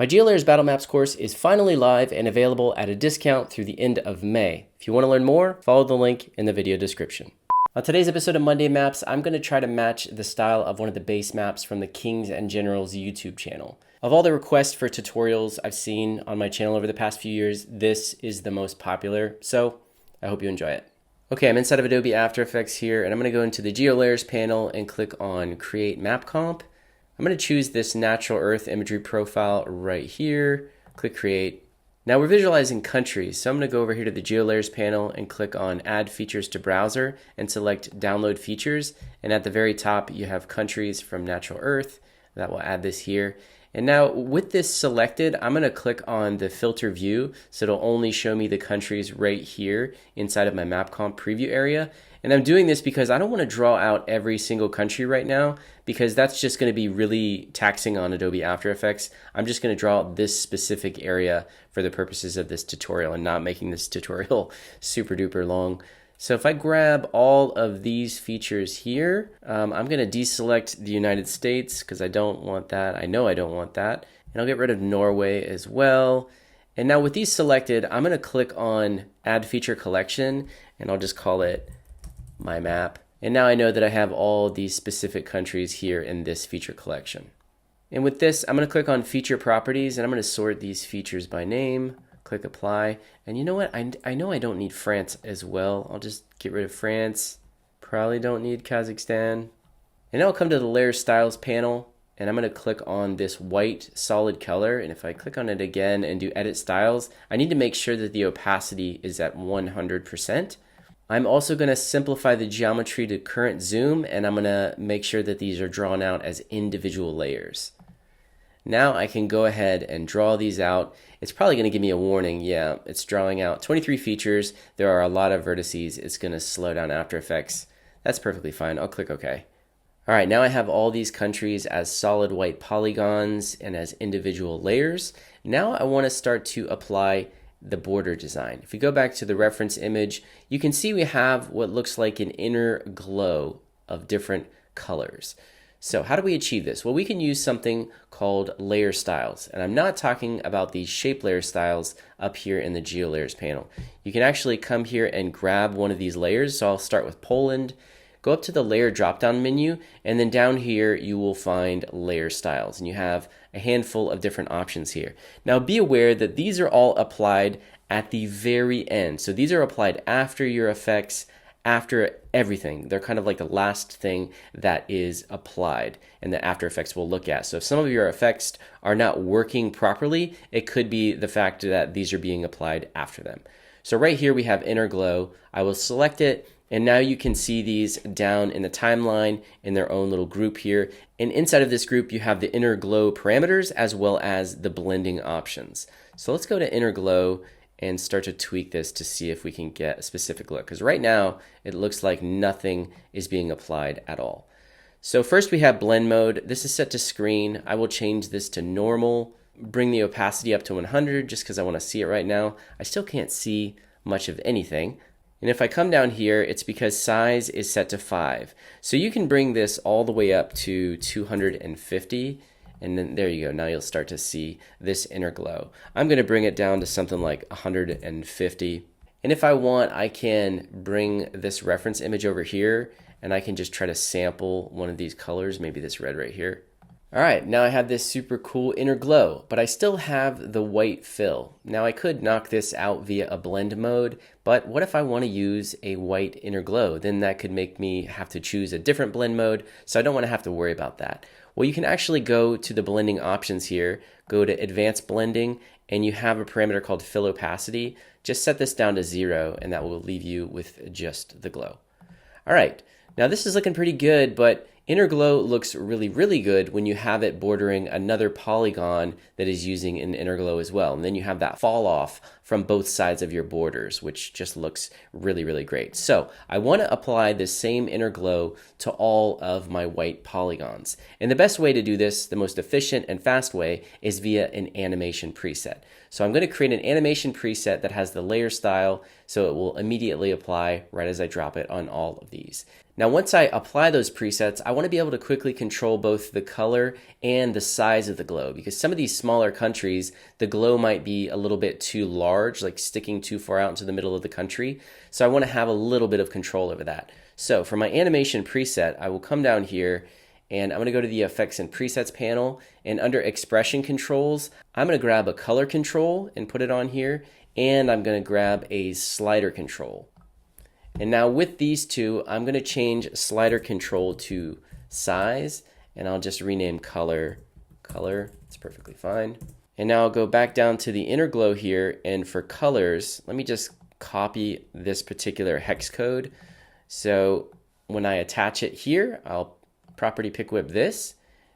My GeoLayers Battle Maps course is finally live and available at a discount through the end of May. If you want to learn more, follow the link in the video description. On today's episode of Monday Maps, I'm going to try to match the style of one of the base maps from the Kings and Generals YouTube channel. Of all the requests for tutorials I've seen on my channel over the past few years, this is the most popular, so I hope you enjoy it. Okay, I'm inside of Adobe After Effects here, and I'm going to go into the GeoLayers panel and click on Create Map Comp. I'm going to choose this natural earth imagery profile right here, click create. Now we're visualizing countries, so I'm going to go over here to the GeoLayers panel and click on add features to browser and select download features. And at the very top you have countries from natural earth. That will add this here. And now with this selected, I'm going to click on the filter view, so it'll only show me the countries right here inside of my map comp preview area. And I'm doing this because I don't want to draw out every single country right now, because that's just going to be really taxing on Adobe After Effects. I'm just going to draw out this specific area for the purposes of this tutorial and not making this tutorial super duper long. So if I grab all of these features here, I'm going to deselect the United States because I don't want that. I know I don't want that. And I'll get rid of Norway as well. And now with these selected, I'm going to click on Add Feature Collection, and I'll just call it My Map. And now I know that I have all these specific countries here in this feature collection. And with this, I'm going to click on Feature Properties, and I'm going to sort these features by name. Click apply, and you know what, I know I don't need France as well. I'll just get rid of France. Probably don't need Kazakhstan. And now I'll come to the layer styles panel, and I'm going to click on this white solid color, and if I click on it again and do edit styles, I need to make sure that the opacity is at 100%. I'm also going to simplify the geometry to current zoom, and I'm going to make sure that these are drawn out as individual layers. Now I can go ahead and draw these out. It's probably going to give me a warning. Yeah, it's drawing out 23 features. There are a lot of vertices. It's going to slow down After Effects. That's perfectly fine. I'll click OK. All right, now I have all these countries as solid white polygons and as individual layers. Now I want to start to apply the border design. If we go back to the reference image, you can see we have what looks like an inner glow of different colors. So how do we achieve this? Well, we can use something called layer styles. And I'm not talking about these shape layer styles up here in the GeoLayers panel. You can actually come here and grab one of these layers. So I'll start with Poland, go up to the layer drop-down menu, and then down here you will find layer styles. And you have a handful of different options here. Now be aware that these are all applied at the very end. So these are applied after your effects, after everything. They're kind of like the last thing that is applied and that After Effects will look at. So if some of your effects are not working properly, it could be the fact that these are being applied after them. So right here we have Inner Glow. I will select it, and now you can see these down in the timeline in their own little group here. And inside of this group you have the Inner Glow parameters as well as the blending options. So let's go to Inner Glow and start to tweak this to see if we can get a specific look. Because right now, it looks like nothing is being applied at all. So first we have blend mode. This is set to screen. I will change this to normal, bring the opacity up to 100 just because I want to see it right now. I still can't see much of anything. And if I come down here, it's because size is set to 5. So you can bring this all the way up to 250. And then there you go. Now you'll start to see this inner glow. I'm going to bring it down to something like 150. And if I want, I can bring this reference image over here and I can just try to sample one of these colors, maybe this red right here. All right, now I have this super cool inner glow, but I still have the white fill. Now I could knock this out via a blend mode, but what if I want to use a white inner glow? Then that could make me have to choose a different blend mode, so I don't want to have to worry about that. Well, you can actually go to the blending options here, go to advanced blending, and you have a parameter called fill opacity. Just set this down to 0 and that will leave you with just the glow. All right, now this is looking pretty good, but inner glow looks really, really good when you have it bordering another polygon that is using an inner glow as well. And then you have that fall off from both sides of your borders, which just looks really, really great. So I want to apply the same inner glow to all of my white polygons. And the best way to do this, the most efficient and fast way, is via an animation preset. So I'm going to create an animation preset that has the layer style, so it will immediately apply right as I drop it on all of these. Now, once I apply those presets, I want to be able to quickly control both the color and the size of the glow, because some of these smaller countries, the glow might be a little bit too large, like sticking too far out into the middle of the country. So I want to have a little bit of control over that. So for my animation preset, I will come down here and I'm going to go to the Effects and Presets panel, and under Expression Controls, I'm going to grab a color control and put it on here, and I'm going to grab a slider control. And now with these two, I'm going to change slider control to size, and I'll just rename color. It's perfectly fine. And now I'll go back down to the inner glow here, and for colors, let me just copy this particular hex code. So when I attach it here, I'll property pick whip this.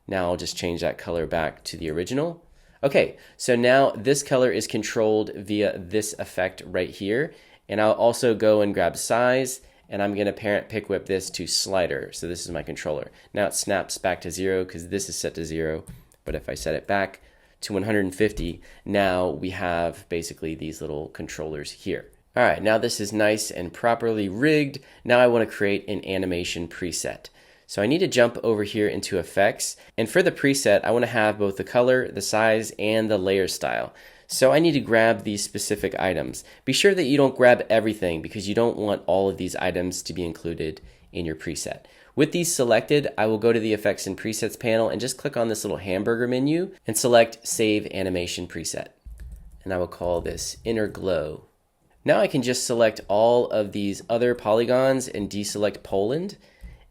Now I'll just change that color back to the original. Okay, so now this color is controlled via this effect right here. And I'll also go and grab size, and I'm going to parent pick whip this to slider. So this is my controller. Now it snaps back to 0 because this is set to 0. But if I set it back to 150, now we have basically these little controllers here. All right, now this is nice and properly rigged. Now I want to create an animation preset. So I need to jump over here into Effects, and for the preset, I want to have both the color, the size, and the layer style. So I need to grab these specific items. Be sure that you don't grab everything because you don't want all of these items to be included in your preset. With these selected, I will go to the Effects and Presets panel and just click on this little hamburger menu and select Save Animation Preset. And I will call this Inner Glow. Now I can just select all of these other polygons and deselect Poland.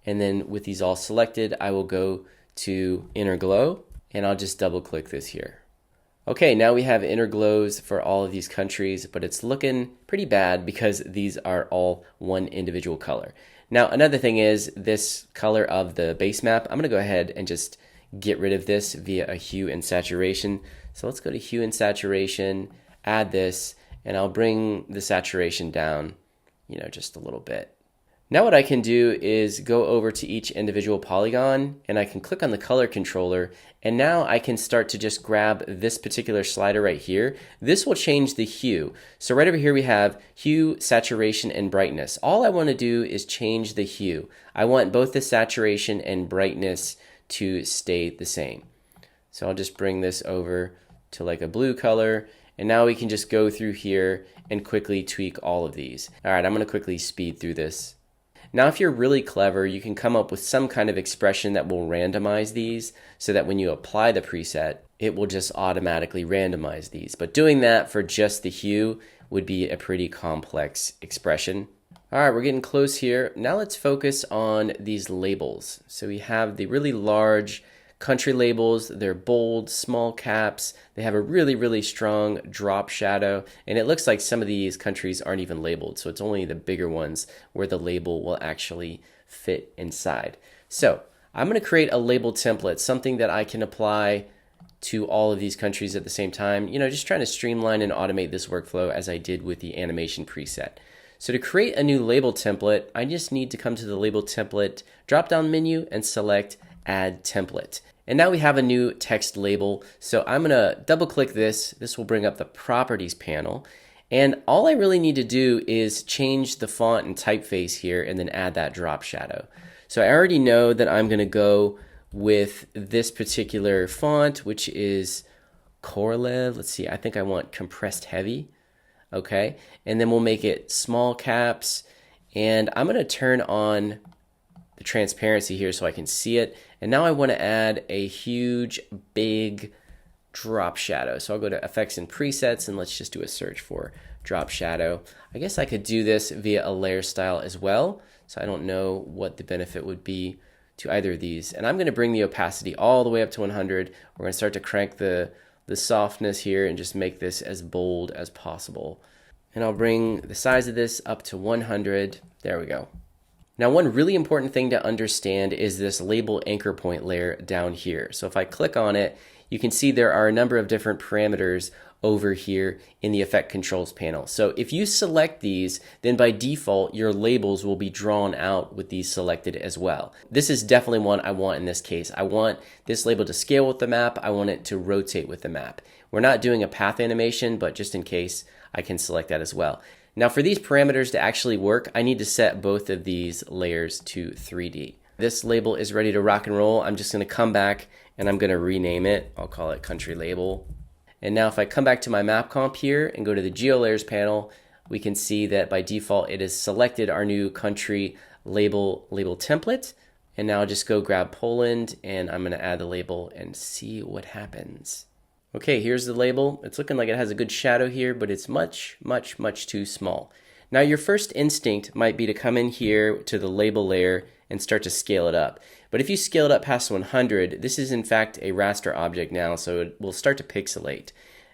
And then with these all selected, I will go to Inner Glow, and I'll just double click this here. Okay, now we have inner glows for all of these countries, but it's looking pretty bad because these are all one individual color. Now, another thing is this color of the base map. I'm gonna go ahead and just get rid of this via a hue and saturation. So let's go to hue and saturation, add this, and I'll bring the saturation down, just a little bit. Now what I can do is go over to each individual polygon, and I can click on the color controller, and now I can start to just grab this particular slider right here. This will change the hue. So right over here we have hue, saturation, and brightness. All I want to do is change the hue. I want both the saturation and brightness to stay the same. So I'll just bring this over to like a blue color, and now we can just go through here and quickly tweak all of these. All right, I'm going to quickly speed through this. Now, if you're really clever, you can come up with some kind of expression that will randomize these so that when you apply the preset, it will just automatically randomize these. But doing that for just the hue would be a pretty complex expression. All right, we're getting close here. Now let's focus on these labels. So we have the really large country labels. They're bold, small caps. They have a really, really strong drop shadow. And it looks like some of these countries aren't even labeled. So it's only the bigger ones where the label will actually fit inside. So I'm going to create a label template, something that I can apply to all of these countries at the same time. Just trying to streamline and automate this workflow as I did with the animation preset. So to create a new label template, I just need to come to the label template drop-down menu and select Add Template. And now we have a new text label. So I'm going to double click this. This will bring up the Properties panel. And all I really need to do is change the font and typeface here and then add that drop shadow. So I already know that I'm going to go with this particular font, which is Korolev. Let's see, I think I want compressed heavy. Okay, and then we'll make it small caps. And I'm going to turn on the transparency here so I can see it. And now I want to add a huge, big drop shadow. So I'll go to Effects and Presets, and let's just do a search for drop shadow. I guess I could do this via a layer style as well. So I don't know what the benefit would be to either of these. And I'm going to bring the opacity all the way up to 100. We're going to start to crank the softness here and just make this as bold as possible. And I'll bring the size of this up to 100. There we go. Now, one really important thing to understand is this label anchor point layer down here. So if I click on it, you can see there are a number of different parameters over here in the Effect Controls panel. So if you select these, then by default, your labels will be drawn out with these selected as well. This is definitely one I want in this case. I want this label to scale with the map. I want it to rotate with the map. We're not doing a path animation, but just in case, I can select that as well. Now for these parameters to actually work, I need to set both of these layers to 3D. This label is ready to rock and roll. I'm just going to come back and I'm going to rename it. I'll call it country label. And now if I come back to my map comp here and go to the GeoLayers panel, we can see that by default it has selected our new country label template. And now I'll just go grab Poland and I'm going to add the label and see what happens. Okay, here's the label. It's looking like it has a good shadow here, but it's much, much, much too small. Now your first instinct might be to come in here to the label layer and start to scale it up. But if you scale it up past 100, this is in fact a raster object now, so it will start to pixelate.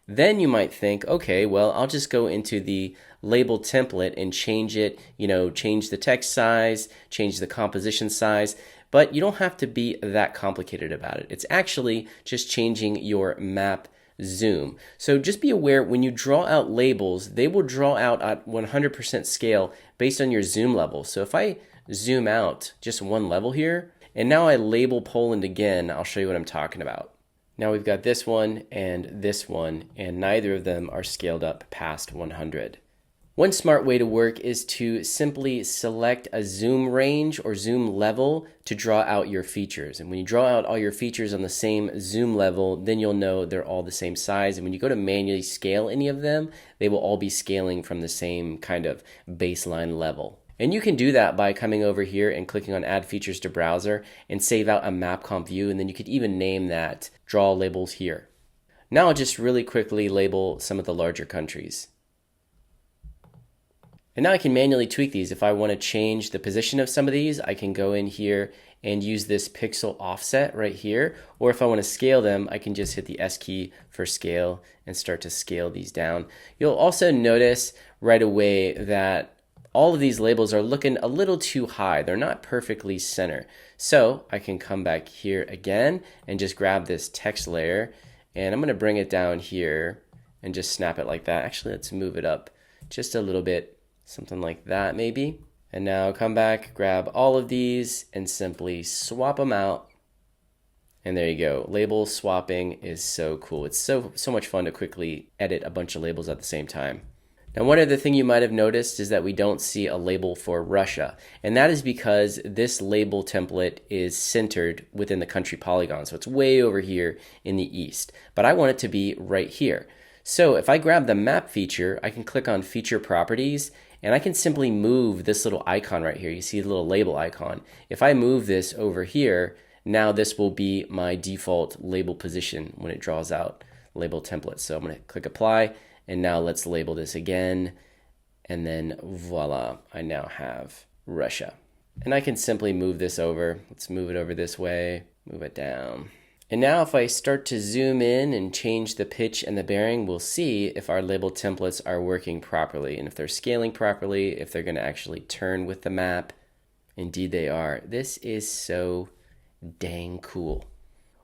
Then you might think, okay, well, I'll just go into the label template and change it, change the text size, change the composition size, but you don't have to be that complicated about it. It's actually just changing your map zoom. So just be aware when you draw out labels, they will draw out at 100% scale based on your zoom level. So if I zoom out just one level here, and now I label Poland again, I'll show you what I'm talking about. Now we've got this one, and neither of them are scaled up past 100. One smart way to work is to simply select a zoom range or zoom level to draw out your features. And when you draw out all your features on the same zoom level, then you'll know they're all the same size. And when you go to manually scale any of them, they will all be scaling from the same kind of baseline level. And you can do that by coming over here and clicking on Add Features to Browser and save out a map comp view, and then you could even name that Draw Labels here. Now I'll just really quickly label some of the larger countries. And now I can manually tweak these. If I want to change the position of some of these, I can go in here and use this pixel offset right here. Or if I want to scale them, I can just hit the S key for scale and start to scale these down. You'll also notice right away that all of these labels are looking a little too high. They're not perfectly center. So I can come back here again and just grab this text layer, and I'm going to bring it down here and just snap it like that. Actually, let's move it up just a little bit. Something like that maybe. And now come back, grab all of these and simply swap them out. And there you go. Label swapping is so cool. It's so much fun to quickly edit a bunch of labels at the same time. Now, one other thing you might have noticed is that we don't see a label for Russia. And that is because this label template is centered within the country polygon. So it's way over here in the east. But I want it to be right here. So if I grab the map feature, I can click on Feature Properties, and I can simply move this little icon right here. You see the little label icon. If I move this over here, now this will be my default label position when it draws out label templates. So I'm going to click Apply, and now let's label this again, and then voila, I now have Russia. And I can simply move this over. Let's move it over this way, move it down. And now if I start to zoom in and change the pitch and the bearing, we'll see if our label templates are working properly and if they're scaling properly, if they're going to actually turn with the map. Indeed they are. This is so dang cool.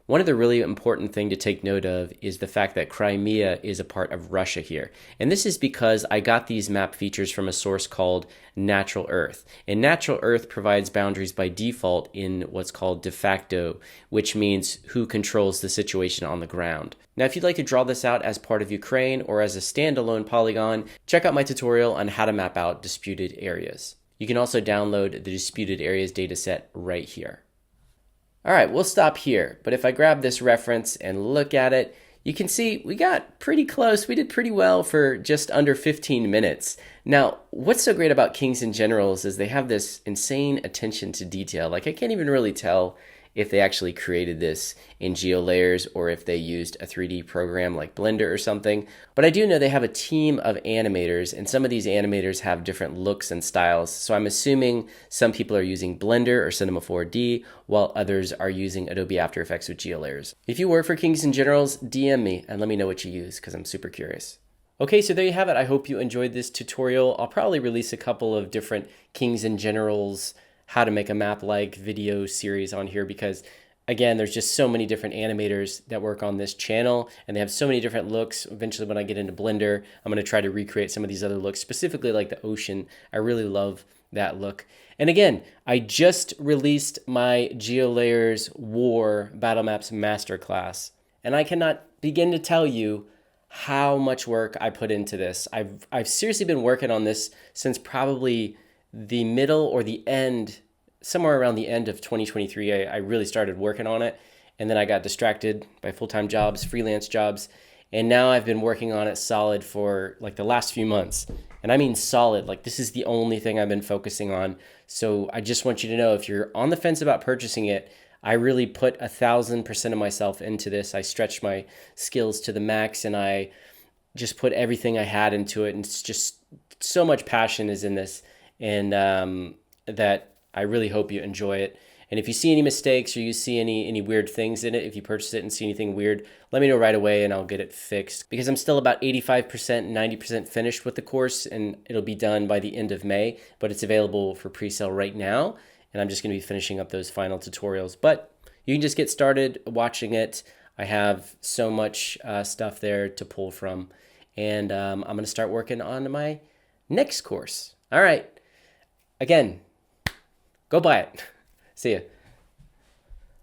One of the really important thing to take note of is the fact that Crimea is a part of Russia here. And this is because I got these map features from a source called Natural Earth. And Natural Earth provides boundaries by default in what's called de facto, which means who controls the situation on the ground. Now, if you'd like to draw this out as part of Ukraine or as a standalone polygon, check out my tutorial on how to map out disputed areas. You can also download the disputed areas dataset right here. All right, we'll stop here, but if I grab this reference and look at it, you can see we got pretty close. We did pretty well for just under 15 minutes. Now, what's so great about Kings and Generals is they have this insane attention to detail. Like, I can't even really tell if they actually created this in GeoLayers or if they used a 3D program like Blender or something. But I do know they have a team of animators, and some of these animators have different looks and styles. So I'm assuming some people are using Blender or Cinema 4D, while others are using Adobe After Effects with GeoLayers. If you work for Kings and Generals, DM me and let me know what you use, because I'm super curious. Okay, so there you have it. I hope you enjoyed this tutorial. I'll probably release a couple of different Kings and Generals how to make a map like video series on here, because again, there's just so many different animators that work on this channel and they have so many different looks. Eventually when I get into Blender, I'm going to try to recreate some of these other looks, specifically like the ocean. I really love that look. And again, I just released my GeoLayers WAR Battle Maps Masterclass, and I cannot begin to tell you how much work I put into this. I've seriously been working on this since probably the middle or the end, somewhere around the end of 2023. I really started working on it, and then I got distracted by full-time jobs, freelance jobs, and now I've been working on it solid for like the last few months. And I mean solid, like this is the only thing I've been focusing on. So I just want you to know, if you're on the fence about purchasing it, I really put 1,000% of myself into this. I stretched my skills to the max, and I just put everything I had into it. And it's just so much passion is in this, and that I really hope you enjoy it. And if you see any mistakes or you see any weird things in it, if you purchase it and see anything weird, let me know right away and I'll get it fixed. Because I'm still about 85%, 90% finished with the course, and it'll be done by the end of May, but it's available for pre-sale right now. And I'm just going to be finishing up those final tutorials. But you can just get started watching it. I have so much stuff there to pull from. And I'm going to start working on my next course. All right. Again, go buy it. See ya.